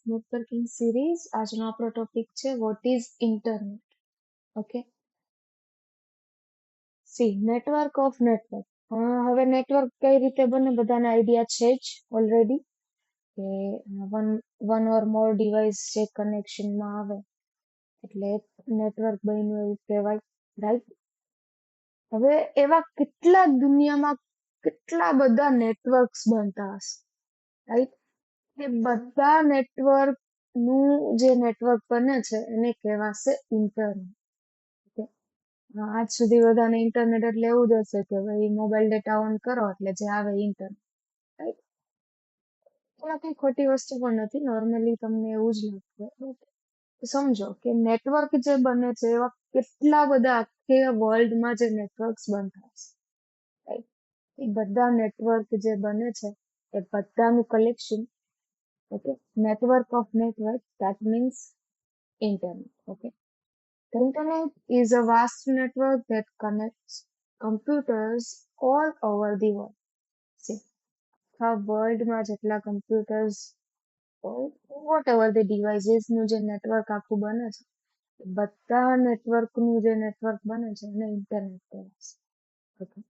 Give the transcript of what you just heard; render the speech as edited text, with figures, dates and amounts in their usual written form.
Networking series. આજનો આપણો topic છે what is internet. Okay, C network of network. હવે નેટવર્ક કઈ રીતે બને બધાને આઈડિયા છે જ ઓલરેડી, કે one one or more device જે કનેક્શનમાં આવે એટલે નેટવર્ક બન્યું એવું કહેવાય, રાઈટ? હવે એવા કેટલા દુનિયામાં કેટલા બધા નેટવર્ક્સ બનતા હશે, રાઈટ? એ બધા નેટવર્ક નું જે નેટવર્ક બને છે એને કહેવાશે ઇન્ટરનેટ. ઓકે, આજ સુધી બધાને ઇન્ટરનેટ એટલે એવું જ હશે કે ભાઈ મોબાઈલ ડેટા ઓન કરો એટલે જે આવે ઇન્ટરનેટ, રાઈટ? એમાં કઈ ખોટી વસ્તુ પણ નથી, નોર્મલી તમને એવું જ લાગતું હોય. But સમજો કે નેટવર્ક જે બને છે એવા કેટલા બધા આખે વર્લ્ડમાં જે નેટવર્ક્સ બનતા હશે, રાઈટ? એ બધા નેટવર્ક જે બને છે એ બધાનું collection, okay, network of network, that means internet. Okay, the internet is a vast network that connects computers all over the world. See, વર્લ્ડમાં જેટલા computers, whatever the devices નું જે નેટવર્ક આખું બને છે, બધા નેટવર્ક નું જે નેટવર્ક બને છે એને ઇન્ટરનેટ કહેવાય છે. Okay,